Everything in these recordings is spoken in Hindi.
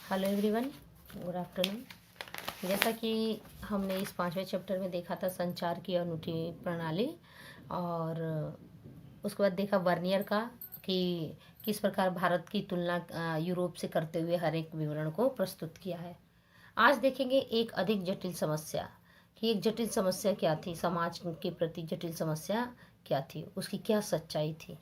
Hello everyone, good afternoon. जैसा कि हमने इस 5वें चैप्टर में देखा था संचार की अनूठी प्रणाली, और उसके बाद देखा वर्नियर का कि किस प्रकार भारत की तुलना यूरोप से करते हुए हर एक विवरण को प्रस्तुत किया है। आज देखेंगे एक अधिक जटिल समस्या कि एक जटिल समस्या क्या थी, समाज के प्रति जटिल समस्या क्या थी, उसकी क्या सच्चाई थी।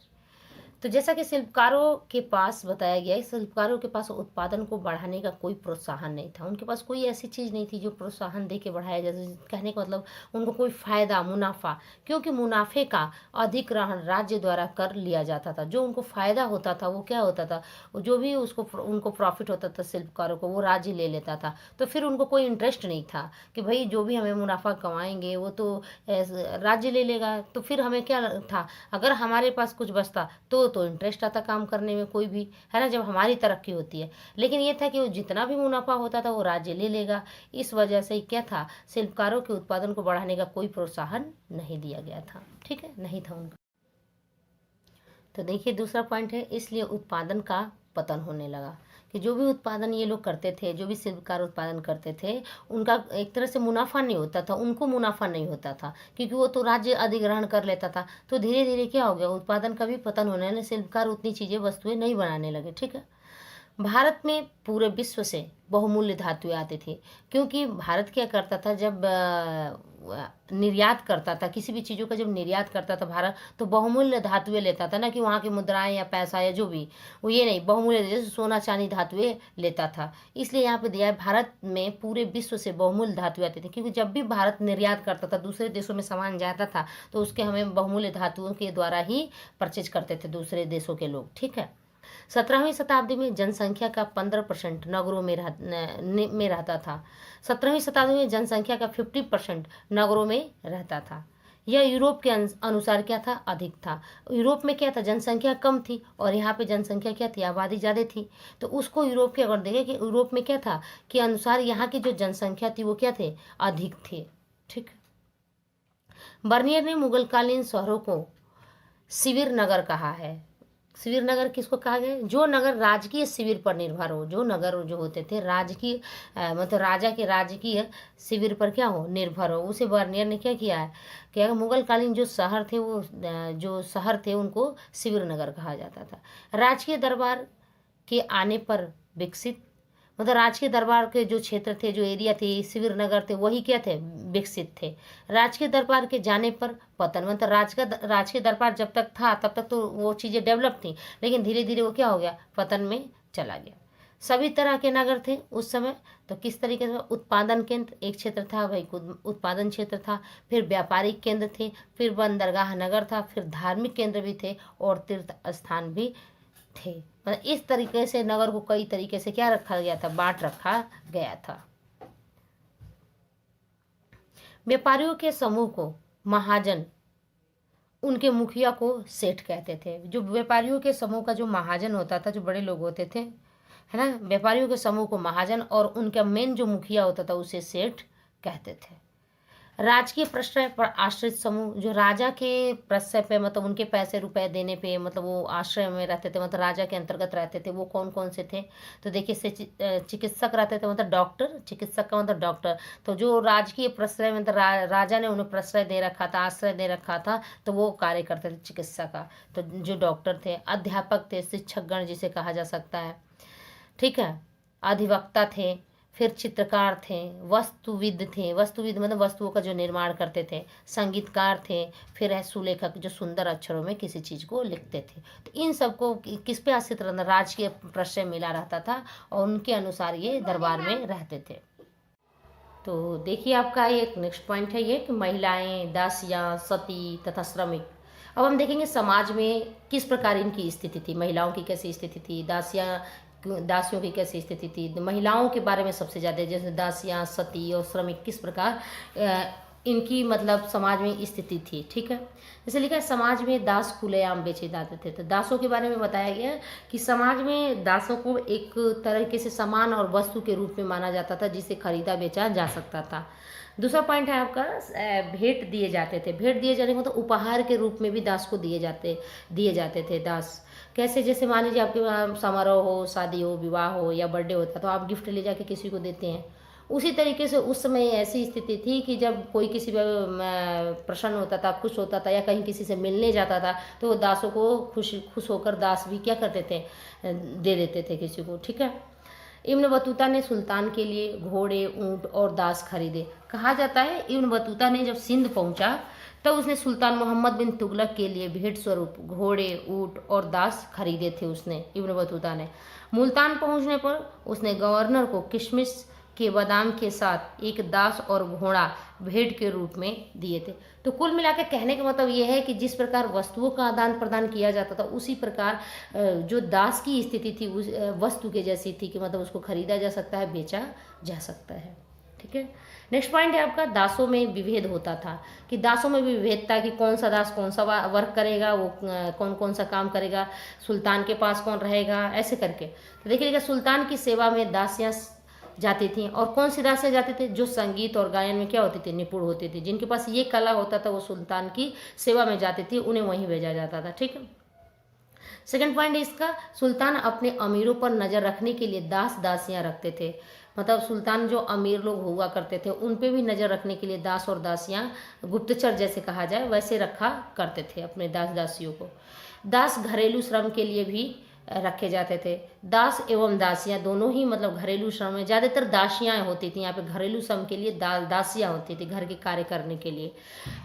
तो जैसा कि शिल्पकारों के पास बताया गया है, शिल्पकारों के पास उत्पादन को बढ़ाने का कोई प्रोत्साहन नहीं था। उनके पास कोई ऐसी चीज़ नहीं थी जो प्रोत्साहन दे के बढ़ाया जाए। कहने का मतलब उनको कोई फायदा, मुनाफा, क्योंकि मुनाफे का अधिग्रहण राज्य द्वारा कर लिया जाता था। जो उनको फायदा होता था वो क्या होता था, जो भी उनको प्रॉफिट होता था शिल्पकारों को, वो राज्य ले लेता था। तो फिर उनको कोई इंटरेस्ट नहीं था कि भाई जो भी हमें मुनाफा कमाएंगे वो तो राज्य ले लेगा। तो फिर हमें क्या था, अगर हमारे पास कुछ बचता तो इंटरेस्ट आता काम करने में, कोई भी है ना, जब हमारी तरक्की होती है। लेकिन ये था कि वो जितना भी मुनाफा होता था वो राज्य ले लेगा। इस वजह से क्या था, शिल्पकारों के उत्पादन को बढ़ाने का कोई प्रोत्साहन नहीं दिया गया था। ठीक है, नहीं था उनका। तो देखिए दूसरा पॉइंट है, इसलिए उत्पादन का पतन होने लगा कि जो भी उत्पादन ये लोग करते थे, जो भी शिल्पकार उत्पादन करते थे, उनका एक तरह से मुनाफा नहीं होता था, उनको मुनाफा नहीं होता था क्योंकि वो तो राज्य अधिग्रहण कर लेता था। तो धीरे धीरे क्या हो गया, उत्पादन का भी पतन होने लगा, शिल्पकार उतनी चीज़ें, वस्तुएं नहीं बनाने लगे। ठीक है, भारत में पूरे विश्व से बहुमूल्य धातुएं आती थी, क्योंकि भारत क्या करता था, जब निर्यात करता था किसी भी चीज़ों का, जब निर्यात करता था भारत, तो बहुमूल्य धातुएं लेता था ना, कि वहाँ की मुद्राएं या पैसा या जो भी, वो ये नहीं, बहुमूल्य जैसे सोना चांदी धातुएं लेता था। इसलिए यहाँ पे दिया है, भारत में पूरे विश्व से बहुमूल्य धातुएं आती थी, क्योंकि जब भी भारत निर्यात करता था, दूसरे देशों में सामान जाता था, तो उसके हमें बहुमूल्य धातुओं के द्वारा ही परचेज करते थे दूसरे देशों के लोग। ठीक है, 17वीं शताब्दी में जनसंख्या का 15% नगरों में रहता था। 17वीं शताब्दी में जनसंख्या का 50% नगरों में रहता था। यह यूरोप के अनुसार क्या था, अधिक था। यूरोप में क्या था, जनसंख्या कम थी, और यहाँ पे जनसंख्या क्या थी, आबादी ज़्यादा थी। तो उसको यूरोप के अगर देखें कि यूरोप में क्या था कि अनुसार यहाँ की जो जनसंख्या थी वो क्या थे, अधिक थे। ठीक, बर्नियर ने मुगलकालीन शहरों को शिविर नगर कहा है। शिविर नगर किसको कहा गया, जो नगर राजकीय शिविर पर निर्भर हो, जो नगर जो होते थे राजकीय मतलब राजा के राजकीय शिविर पर क्या हो, निर्भर हो, उसे बर्नियर ने क्या किया है कि मुगलकालीन जो शहर थे, वो जो शहर थे उनको शिविर नगर कहा जाता था। राजकीय दरबार के आने पर विकसित, मतलब राजकीय दरबार के जो क्षेत्र थे, जो एरिया थे, शिविर नगर थे, वही क्या थे, विकसित थे। राजकीय दरबार के जाने पर पतन, मतलब राजकीय दरबार जब तक था तब तक तो वो चीज़ें डेवलप थी, लेकिन धीरे धीरे वो क्या हो गया, पतन में चला गया। सभी तरह के नगर थे उस समय। तो किस तरीके से, उत्पादन केंद्र एक क्षेत्र था, भाई उत्पादन क्षेत्र था, फिर व्यापारिक केंद्र थे, फिर बंदरगाह नगर था, फिर धार्मिक केंद्र भी थे, और तीर्थ स्थान भी थे। मतलब इस तरीके से नगर को कई तरीके से क्या रखा गया था, बांट रखा गया था। व्यापारियों के समूह को महाजन, उनके मुखिया को सेठ कहते थे। जो व्यापारियों के समूह का जो महाजन होता था, जो बड़े लोग होते थे, है ना, व्यापारियों के समूह को महाजन, और उनका मेन जो मुखिया होता था उसे सेठ कहते थे। राजकीय प्रश्रय पर आश्रित समूह, जो राजा के प्रश्रय पे, मतलब उनके पैसे रुपए देने पे, मतलब वो आश्रय में रहते थे, मतलब राजा के अंतर्गत रहते थे, वो कौन कौन से थे, तो देखिए चिकित्सक रहते थे, मतलब डॉक्टर, चिकित्सक का मतलब डॉक्टर। तो जो राजकीय प्रश्रय, मतलब राजा ने उन्हें प्रश्रय दे रखा था, आश्रय दे रखा था, तो वो कार्य करते थे चिकित्सा का। तो जो डॉक्टर थे, अध्यापक थे, शिक्षकगण जिसे कहा जा सकता है। ठीक है, अधिवक्ता थे, फिर चित्रकार थे, वस्तुविद थे, वस्तुविद मतलब वस्तुओं का जो निर्माण करते थे, संगीतकार थे, फिर है सुलेखक, जो सुंदर अक्षरों में किसी चीज़ को लिखते थे। तो इन सबको किस पे आश्रित रहता, राजकीय प्रश्रय मिला रहता था, और उनके अनुसार ये दरबार में रहते थे। तो देखिए आपका एक नेक्स्ट पॉइंट है ये कि महिलाएं, दासियां, सती तथा श्रमिक। अब हम देखेंगे समाज में किस प्रकार इनकी स्थिति थी, महिलाओं की कैसी स्थिति थी, दासियों की कैसी स्थिति थी। महिलाओं के बारे में सबसे ज़्यादा, जैसे दासियां, सती और श्रमिक, किस प्रकार इनकी मतलब समाज में स्थिति थी। ठीक है, जैसे लिखा है, समाज में दास खुलेआम बेचे जाते थे। तो दासों के बारे में बताया गया कि समाज में दासों को एक तरीके से सामान और वस्तु के रूप में माना जाता था, जिसे खरीदा बेचा जा सकता था। दूसरा पॉइंट है आपका, भेंट दिए जाते थे। भेंट दिए जाने का मतलब उपहार के रूप में भी दास को दिए जाते थे दास। कैसे, जैसे मान लीजिए आपके वहाँ समारोह हो, शादी हो, विवाह हो या बर्थडे होता तो आप गिफ्ट ले जाके किसी को देते हैं। उसी तरीके से उस समय ऐसी स्थिति थी कि जब कोई किसी पे प्रसन्न होता था, खुश होता था या कहीं किसी से मिलने जाता था तो वो दासों को खुश खुश होकर दास भी क्या करते थे, दे देते थे किसी को। ठीक है। इब्न बतूता ने सुल्तान के लिए घोड़े, ऊंट और दास खरीदे। कहा जाता है इब्न बतूता ने जब सिंध पहुंचा तब उसने सुल्तान मोहम्मद बिन तुगलक के लिए भेंट स्वरूप घोड़े, ऊंट और दास खरीदे थे उसने, इब्न बतूता ने। मुल्तान पहुंचने पर उसने गवर्नर को किशमिश के बादाम के साथ एक दास और घोड़ा भेंट के रूप में दिए थे। तो कुल मिलाकर कहने का मतलब यह है कि जिस प्रकार वस्तुओं का आदान प्रदान किया जाता था उसी प्रकार जो दास की स्थिति थी उस वस्तु के जैसी थी कि मतलब उसको खरीदा जा सकता है, बेचा जा सकता है। ठीक है। नेक्स्ट पॉइंट है आपका, दासों में विभेद होता था, कि दासों में भी विभेद था कि कौन सा दास कौन सा वर्क करेगा, वो कौन कौन सा काम करेगा, सुल्तान के पास कौन रहेगा, ऐसे करके। तो देखिएगा सुल्तान की सेवा में दासियां जाती थी, और कौन सी दासियां जाते थे, जो संगीत और गायन में क्या होती थी, निपुण होती थी, जिनके पास ये कला होता था वो सुल्तान की सेवा में जाती थी, उन्हें वहीं भेजा जाता था। ठीक है। सेकंड पॉइंट इसका, सुल्तान अपने अमीरों पर नजर रखने के लिए दास दासियां रखते थे। मतलब सुल्तान जो अमीर लोग हुआ करते थे उन पे भी नजर रखने के लिए दास और दासियां, गुप्तचर जैसे कहा जाए वैसे रखा करते थे अपने दास दासियों को। दास घरेलू श्रम के लिए भी रखे जाते थे। दास एवं दासियां दोनों ही मतलब घरेलू श्रम में, ज़्यादातर दासियां होती थी यहाँ पे, घरेलू श्रम के लिए दासियां होती थी घर के कार्य करने के लिए।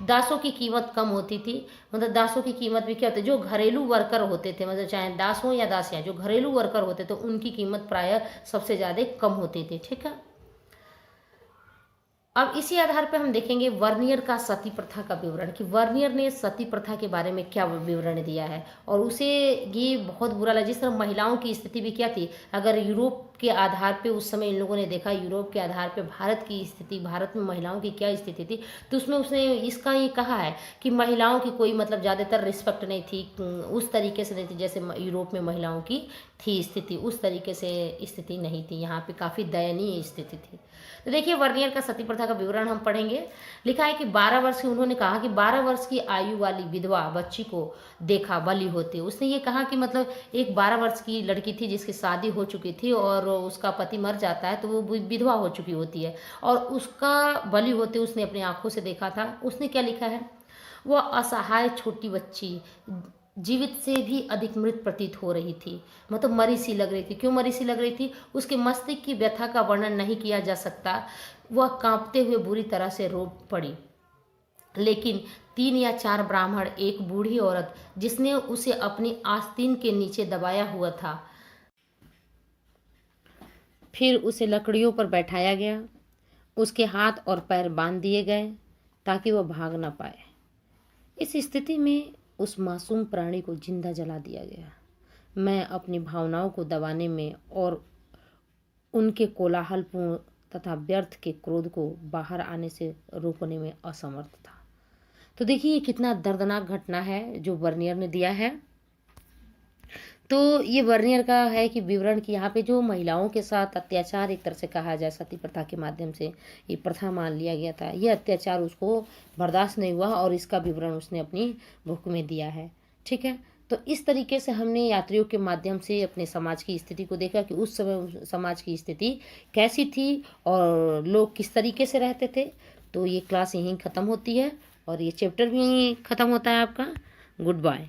दासों की कीमत कम होती थी, मतलब दासों की कीमत भी क्या होती है, जो घरेलू वर्कर होते थे, मतलब चाहे दास हो या दासियां, जो घरेलू वर्कर होते थे उनकी कीमत प्रायः सबसे ज़्यादा कम होती थी। ठीक है। अब इसी आधार पर हम देखेंगे वर्नियर का सती प्रथा का विवरण, कि वर्नियर ने सती प्रथा के बारे में क्या विवरण दिया है, और उसे ये बहुत बुरा लगा। जिस तरह महिलाओं की स्थिति भी क्या थी, अगर यूरोप के आधार पे उस समय इन लोगों ने देखा, यूरोप के आधार पे भारत की स्थिति, भारत में महिलाओं की क्या स्थिति थी, तो उसमें उसने इसका ये कहा है कि महिलाओं की कोई मतलब ज़्यादातर रिस्पेक्ट नहीं थी, उस तरीके से नहीं थी जैसे यूरोप में महिलाओं की थी स्थिति, उस तरीके से स्थिति नहीं थी, यहाँ पे काफ़ी दयनीय स्थिति थी। तो देखिए वर्नियर का सती प्रथा का विवरण हम पढ़ेंगे। लिखा है कि 12 वर्ष की, उन्होंने कहा कि 12 वर्ष की आयु वाली विधवा बच्ची को देखा बलि होते। उसने ये कहा कि मतलब एक 12 वर्ष की लड़की थी जिसकी शादी हो चुकी थी और उसका पति मर जाता है तो वो विधवा हो चुकी होती है, और उसका बलि होते उसने अपनी आंखों से देखा था। उसने क्या लिखा है, वह असहाय छोटी बच्ची जीवित से भी अधिक मृत प्रतीत हो रही थी, मतलब मरी सी लग रही थी। क्यों मरी सी लग रही थी, उसके मस्तिष्क की व्यथा का वर्णन नहीं किया जा सकता। वह कांपते हुए बुरी तरह से रो पड़ी, लेकिन 3 या 4 ब्राह्मण, एक बूढ़ी औरत जिसने उसे अपनी आस्तीन के नीचे दबाया हुआ था, फिर उसे लकड़ियों पर बैठाया गया, उसके हाथ और पैर बांध दिए गए ताकि वह भाग न पाए। इस स्थिति में उस मासूम प्राणी को जिंदा जला दिया गया। मैं अपनी भावनाओं को दबाने में और उनके कोलाहलपूर्ण तथा व्यर्थ के क्रोध को बाहर आने से रोकने में असमर्थ था। तो देखिए ये कितना दर्दनाक घटना है जो वर्नियर ने दिया है। तो ये वर्नियर का है कि विवरण की यहाँ पे जो महिलाओं के साथ अत्याचार, एक तरह से कहा जाए सती प्रथा के माध्यम से ये प्रथा मान लिया गया था, ये अत्याचार उसको बर्दाश्त नहीं हुआ और इसका विवरण उसने अपनी बुक में दिया है। ठीक है। तो इस तरीके से हमने यात्रियों के माध्यम से अपने समाज की स्थिति को देखा कि उस समय समाज की स्थिति कैसी थी और लोग किस तरीके से रहते थे। तो ये क्लास यहीं ख़त्म होती है और ये चैप्टर भी यहीं ख़त्म होता है आपका। Good bye.